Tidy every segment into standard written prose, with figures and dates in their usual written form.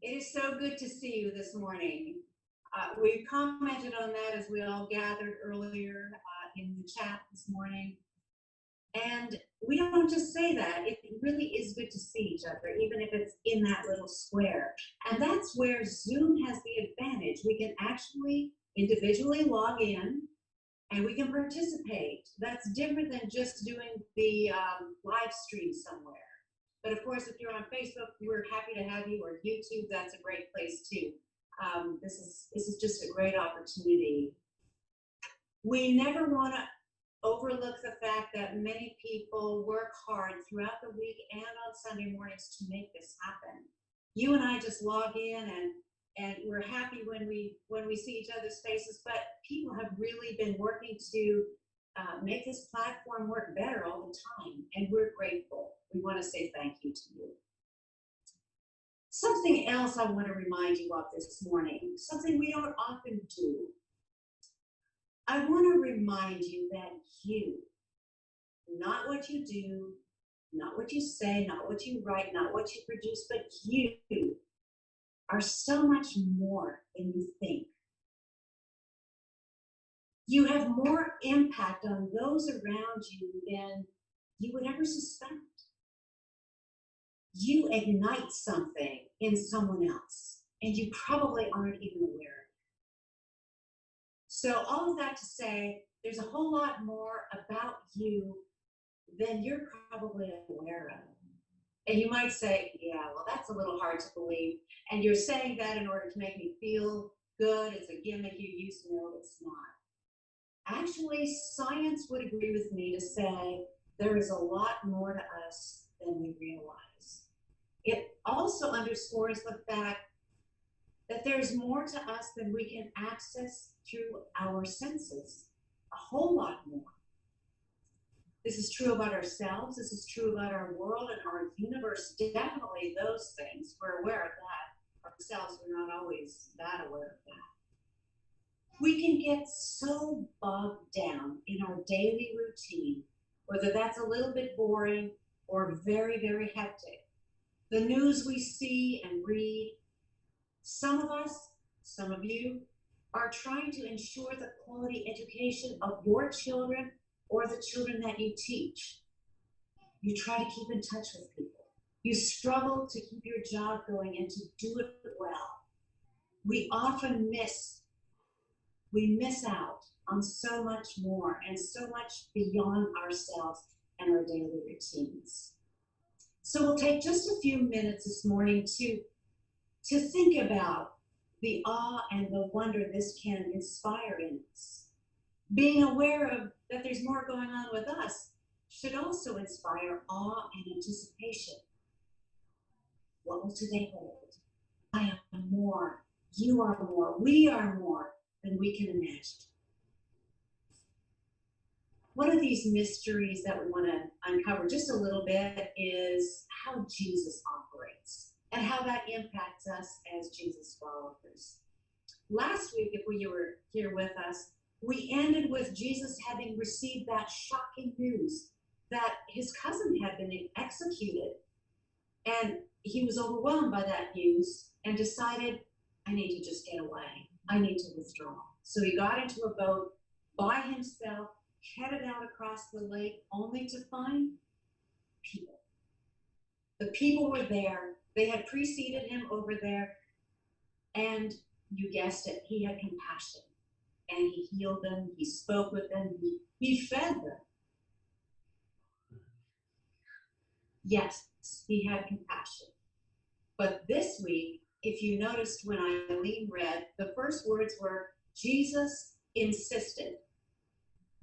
It is so good to see you this morning. We commented on that as we all gathered earlier in the chat this morning. And we don't just say that, it really is good to see each other, even if it's in that little square. And that's where Zoom has the advantage. We can actually individually log in and we can participate. That's different than just doing the live stream somewhere. But of course, if you're on Facebook, we're happy to have you, or YouTube, that's a great place too. This is just a great opportunity. We never want to overlook the fact that many people work hard throughout the week and on Sunday mornings to make this happen. You and I just log in and we're happy when we see each other's faces, but people have really been working to make this platform work better all the time, and we're grateful. We want to say thank you to you. Something else I want to remind you of this morning, something we don't often do. I want to remind you that you, not what you do, not what you say, not what you write, not what you produce, but you are so much more than you think. You have more impact on those around you than you would ever suspect. You ignite something in someone else, and you probably aren't even aware of it. So all of that to say, there's a whole lot more about you than you're probably aware of. And you might say, yeah, well, that's a little hard to believe. And you're saying that in order to make me feel good. It's a gimmick you use. No, it's not. Actually, science would agree with me to say there is a lot more to us than we realize. It also underscores the fact that there's more to us than we can access through our senses, a whole lot more. This is true about ourselves, this is true about our world and our universe, definitely those things. We're aware of that. Ourselves, we're not always that aware of that. We can get so bogged down in our daily routine, whether that's a little bit boring or very, very hectic. The news we see and read, some of us, some of you, are trying to ensure the quality education of your children or the children that you teach. You try to keep in touch with people. You struggle to keep your job going and to do it well. We often miss out on so much more and so much beyond ourselves and our daily routines. So we'll take just a few minutes this morning to think about the awe and the wonder this can inspire in us. Being aware of that there's more going on with us should also inspire awe and anticipation. What will today hold? I am more, you are more, we are more than we can imagine. One of these mysteries that we want to uncover just a little bit is how Jesus operates and how that impacts us as Jesus followers. Last week, if you were here with us, we ended with Jesus having received that shocking news that his cousin had been executed. And he was overwhelmed by that news and decided, I need to just get away. I need to withdraw. So he got into a boat by himself, headed out across the lake, only to find people. The people were there. They had preceded him over there. And you guessed it, he had compassion. And he healed them, he spoke with them, he fed them. Yes, he had compassion. But this week, if you noticed when Eileen read, the first words were, Jesus insisted.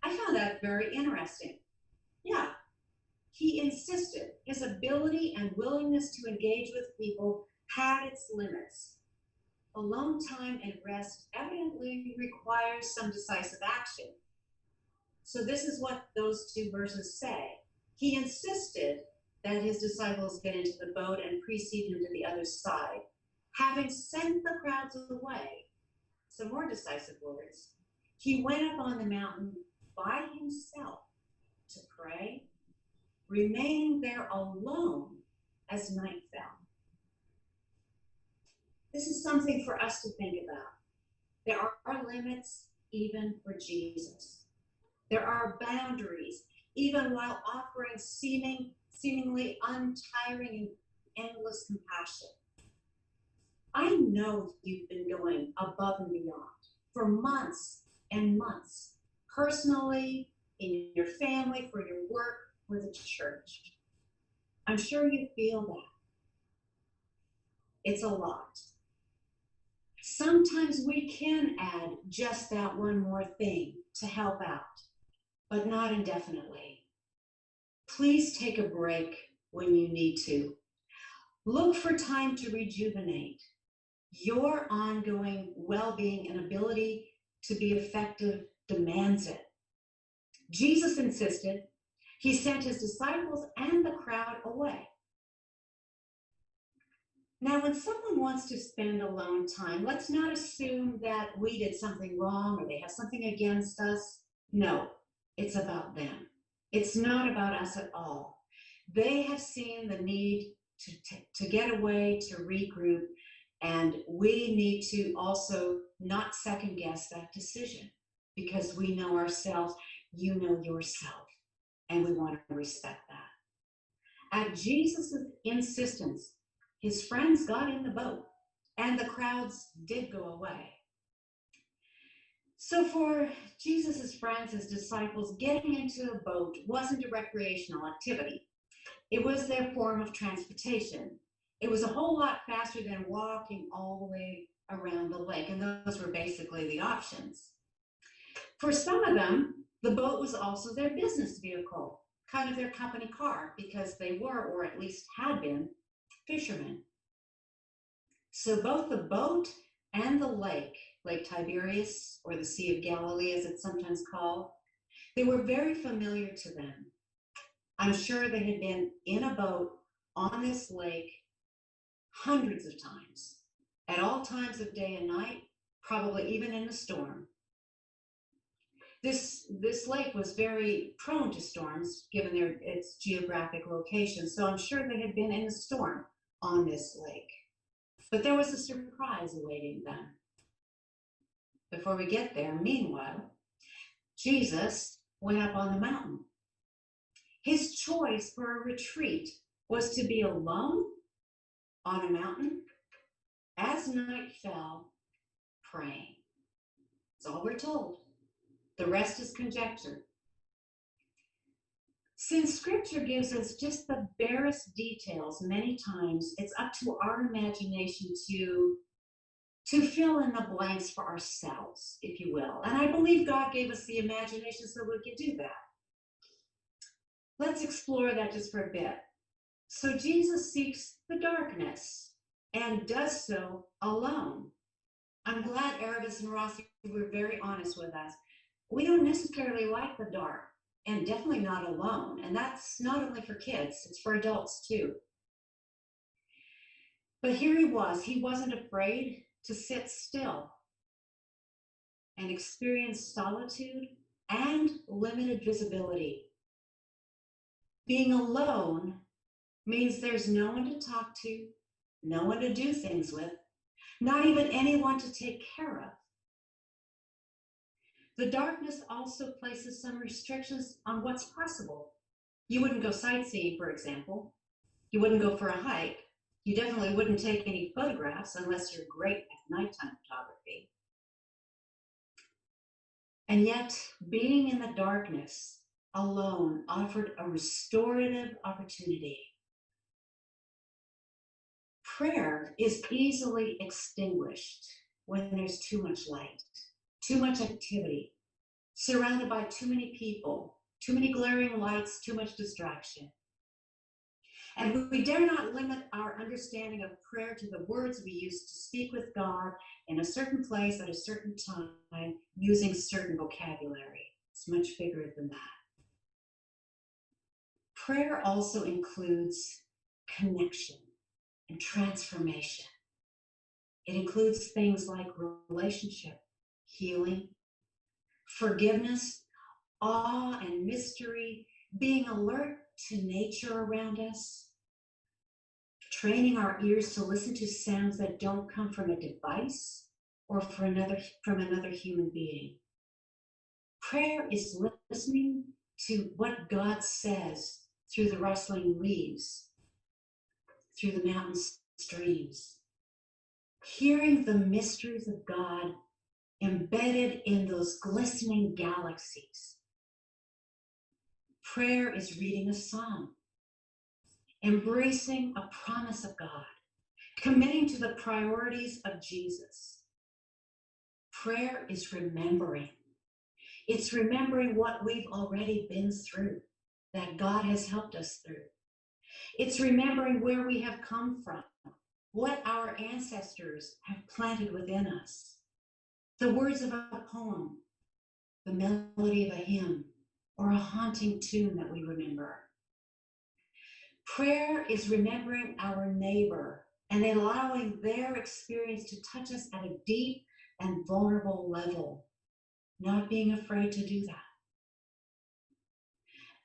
I found that very interesting. Yeah, he insisted. His ability and willingness to engage with people had its limits. Alone time and rest evidently requires some decisive action. So this is what those two verses say. He insisted that his disciples get into the boat and precede him to the other side. Having sent the crowds away, some more decisive words, he went up on the mountain by himself to pray, remaining there alone as night fell. This is something for us to think about. There are limits even for Jesus. There are boundaries, even while offering seemingly untiring and endless compassion. I know you've been going above and beyond for months and months, personally, in your family, for your work, for the church. I'm sure you feel that. It's a lot. Sometimes we can add just that one more thing to help out, but not indefinitely. Please take a break when you need to. Look for time to rejuvenate. Your ongoing well-being and ability to be effective demands it. Jesus insisted. He sent his disciples and the crowd away. Now, when someone wants to spend alone time, let's not assume that we did something wrong or they have something against us. No, it's about them. It's not about us at all. They have seen the need to get away, to regroup, and we need to also not second guess that decision because we know ourselves, you know yourself, and we want to respect that. At Jesus' insistence, his friends got in the boat and the crowds did go away. So for Jesus' friends, his disciples, getting into a boat wasn't a recreational activity. It was their form of transportation. It was a whole lot faster than walking all the way around the lake, and those were basically the options. For some of them, the boat was also their business vehicle, kind of their company car, because they were, or at least had been, fishermen. So both the boat and the lake, Lake Tiberias, or the Sea of Galilee as it's sometimes called, they were very familiar to them. I'm sure they had been in a boat on this lake hundreds of times, at all times of day and night, probably even in a storm. This lake was very prone to storms given its geographic location, so I'm sure they had been in a storm on this lake. But there was a surprise awaiting them. Before we get there, meanwhile, Jesus went up on the mountain. His choice for a retreat was to be alone on a mountain as night fell, praying. That's all we're told. The rest is conjecture. Since scripture gives us just the barest details many times, it's up to our imagination to fill in the blanks for ourselves, if you will. And I believe God gave us the imagination so we could do that. Let's explore that just for a bit. So Jesus seeks the darkness and does so alone. I'm glad Erebus and Rossi were very honest with us. We don't necessarily like the dark, and definitely not alone. And that's not only for kids, it's for adults too. But here he wasn't afraid to sit still and experience solitude and limited visibility. Being alone means there's no one to talk to, no one to do things with, not even anyone to take care of. The darkness also places some restrictions on what's possible. You wouldn't go sightseeing, for example. You wouldn't go for a hike. You definitely wouldn't take any photographs unless you're great at nighttime photography. And yet, being in the darkness alone offered a restorative opportunity. Prayer is easily extinguished when there's too much light, too much activity, surrounded by too many people, too many glaring lights, too much distraction. And we dare not limit our understanding of prayer to the words we use to speak with God in a certain place at a certain time using certain vocabulary. It's much bigger than that. Prayer also includes connection and transformation. It includes things like relationship, healing, forgiveness, awe and mystery, being alert to nature around us. training our ears to listen to sounds that don't come from a device or from another human being. Prayer is listening to what God says through the rustling leaves, through the mountain streams, hearing the mysteries of God embedded in those glistening galaxies. Prayer is reading a psalm, embracing a promise of God, committing to the priorities of Jesus. Prayer is remembering. It's remembering what we've already been through, that God has helped us through. It's remembering where we have come from, what our ancestors have planted within us. The words of a poem, the melody of a hymn, or a haunting tune that we remember. Prayer is remembering our neighbor and allowing their experience to touch us at a deep and vulnerable level, not being afraid to do that.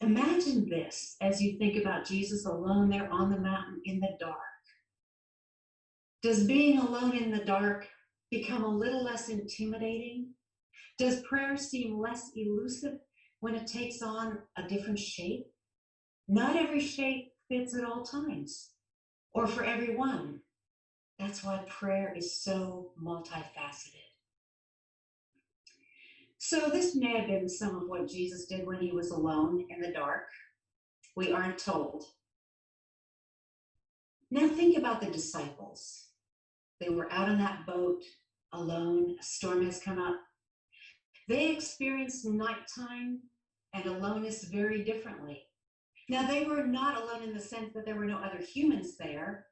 Imagine this as you think about Jesus alone there on the mountain in the dark. Does being alone in the dark become a little less intimidating? Does prayer seem less elusive when it takes on a different shape? Not every shape fits at all times or for everyone. That's why prayer is so multifaceted. So this may have been some of what Jesus did when he was alone in the dark. We aren't told. Now think about the disciples. They were out on that boat alone. A storm has come up. They experienced nighttime and aloneness very differently. Now, they were not alone in the sense that there were no other humans there,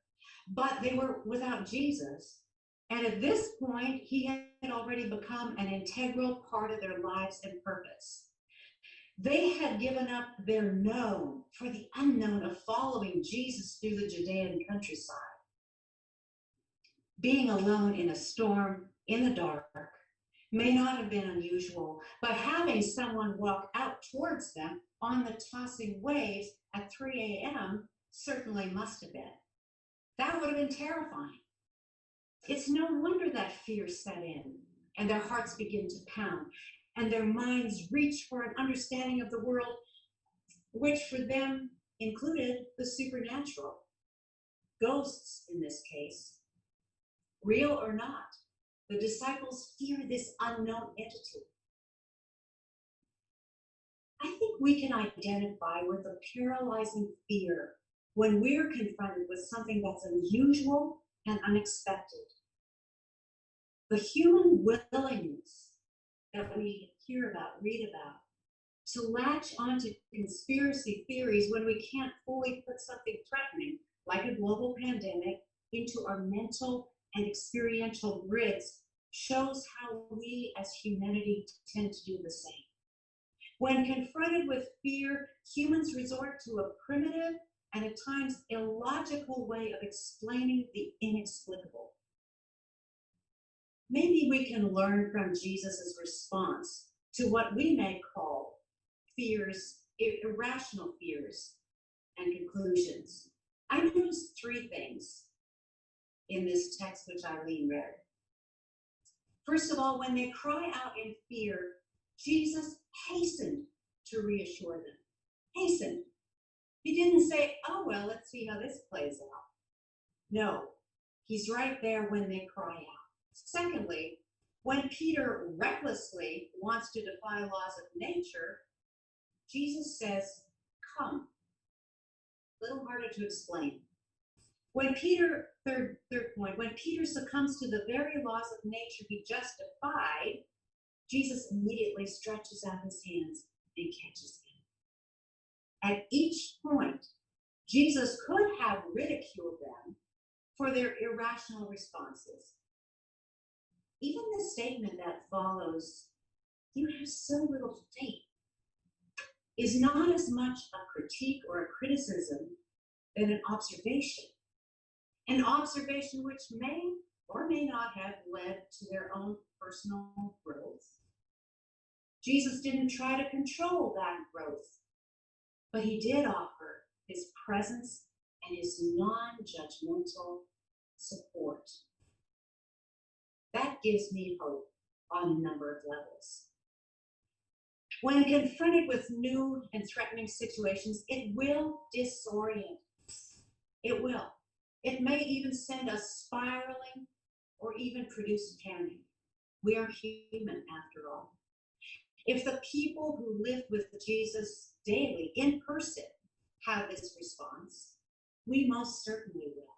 but they were without Jesus. And at this point, he had already become an integral part of their lives and purpose. They had given up their known for the unknown of following Jesus through the Judean countryside. Being alone in a storm in the dark may not have been unusual, but having someone walk out towards them on the tossing waves at 3 a.m. certainly must have been. That would have been terrifying. It's no wonder that fear set in and their hearts begin to pound and their minds reach for an understanding of the world, which for them included the supernatural. Ghosts in this case, real or not. The disciples fear this unknown entity. I think we can identify with a paralyzing fear when we're confronted with something that's unusual and unexpected. The human willingness that we hear about, read about, to latch onto conspiracy theories when we can't fully put something threatening, like a global pandemic, into our mental and experiential grids shows how we as humanity tend to do the same. When confronted with fear, humans resort to a primitive and at times illogical way of explaining the inexplicable. Maybe we can learn from Jesus' response to what we may call fears, irrational fears and conclusions. I noticed three things in this text which Eileen read. First of all, when they cry out in fear, Jesus hastened to reassure them. Hastened. He didn't say, oh, well, let's see how this plays out. No, he's right there when they cry out. Secondly, when Peter recklessly wants to defy laws of nature, Jesus says, come. A little harder to explain. When Peter, third point, when Peter succumbs to the very laws of nature he just defied, Jesus immediately stretches out his hands and catches him. At each point, Jesus could have ridiculed them for their irrational responses. Even the statement that follows, you have so little faith, is not as much a critique or a criticism than an observation. An observation which may or may not have led to their own personal growth. Jesus didn't try to control that growth, but he did offer his presence and is non-judgmental support. That gives me hope on a number of levels. When confronted with new and threatening situations, it will disorient us. It will. It may even send us spiraling or even produce panic. We are human after all. If the people who live with Jesus daily in person have this response, we most certainly will.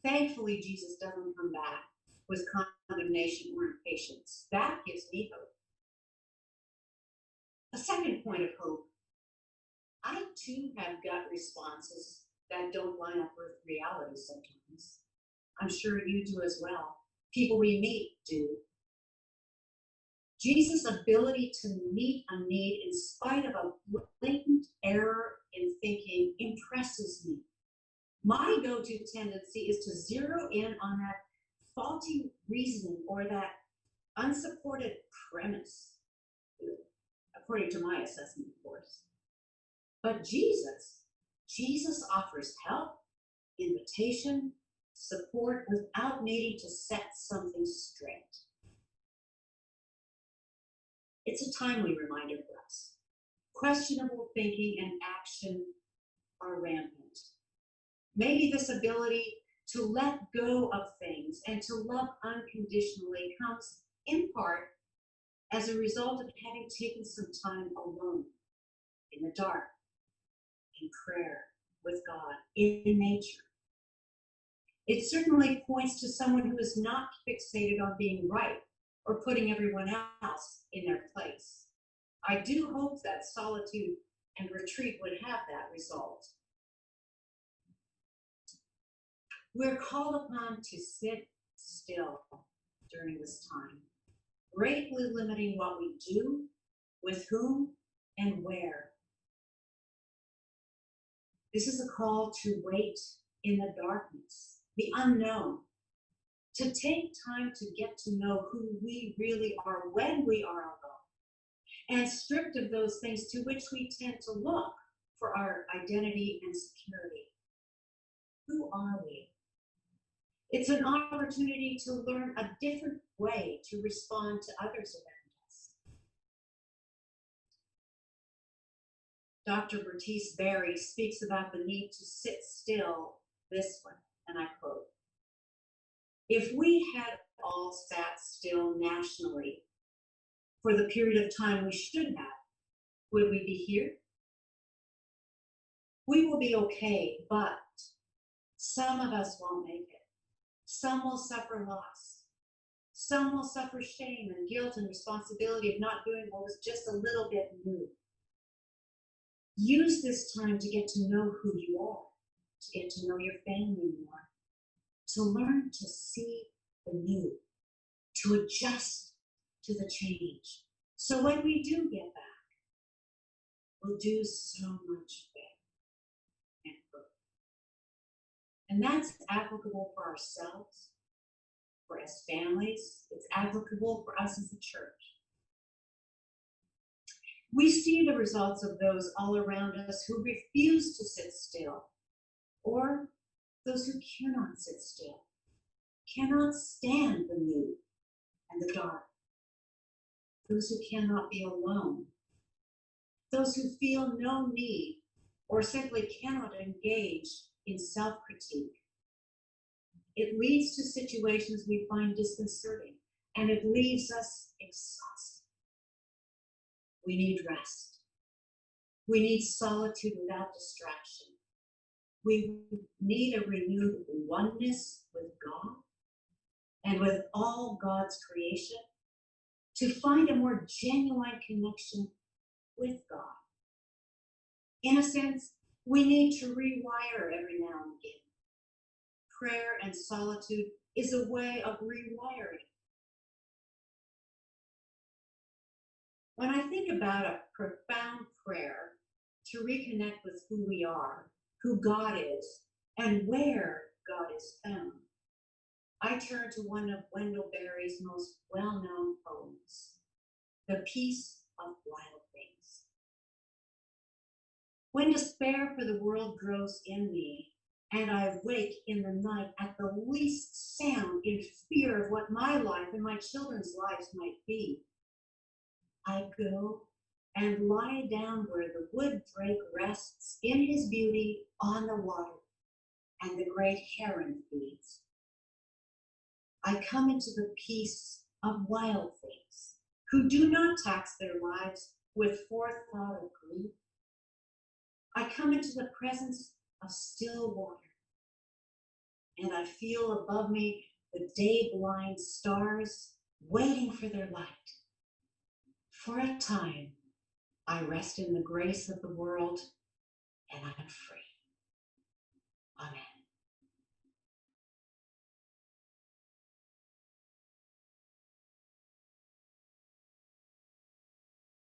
Thankfully, Jesus doesn't come back with condemnation or impatience. That gives me hope. A second point of hope, I too have gut responses that don't line up with reality sometimes. I'm sure you do as well. People we meet do. Jesus' ability to meet a need in spite of a blatant error in thinking impresses me. My go-to tendency is to zero in on that faulty reasoning or that unsupported premise, according to my assessment, of course. But Jesus offers help, invitation, support without needing to set something straight. It's a timely reminder for us. Questionable thinking and action are rampant. Maybe this ability to let go of things and to love unconditionally comes in part as a result of having taken some time alone, in the dark, in prayer, with God, in nature. It certainly points to someone who is not fixated on being right or putting everyone else in their place. I do hope that solitude and retreat would have that result. We're called upon to sit still during this time, greatly limiting what we do, with whom, and where. This is a call to wait in the darkness, the unknown, to take time to get to know who we really are when we are alone, and stripped of those things to which we tend to look for our identity and security. Who are we? It's an opportunity to learn a different way to respond to others around us. Dr. Bertice Berry speaks about the need to sit still this way, and I quote, "If we had all sat still nationally for the period of time we should have, would we be here? We will be okay, but some of us won't make it. Some will suffer loss. Some will suffer shame and guilt and responsibility of not doing what was just a little bit new. Use this time to get to know who you are, to get to know your family more, to learn to see the new, to adjust to the change. So when we do get back, we'll do so much better." And that's applicable for ourselves, for as families, it's applicable for us as a church. We see the results of those all around us who refuse to sit still, or those who cannot sit still, cannot stand the new and the dark, those who cannot be alone, those who feel no need or simply cannot engage in self-critique. It leads to situations we find disconcerting, and it leaves us exhausted. We need rest. We need solitude without distraction. We need a renewed oneness with God and with all God's creation to find a more genuine connection with God. In a sense, we need to rewire every now and again. Prayer and solitude is a way of rewiring. When I think about a profound prayer to reconnect with who we are, who God is, and where God is found, I turn to one of Wendell Berry's most well-known poems, "The Peace of Wild Things." When despair for the world grows in me, and I wake in the night at the least sound in fear of what my life and my children's lives might be, I go and lie down where the wood drake rests in his beauty on the water and the great heron feeds. I come into the peace of wild things who do not tax their lives with forethought of grief. I come into the presence of still water, and I feel above me the day-blind stars waiting for their light. For a time, I rest in the grace of the world, and I'm free.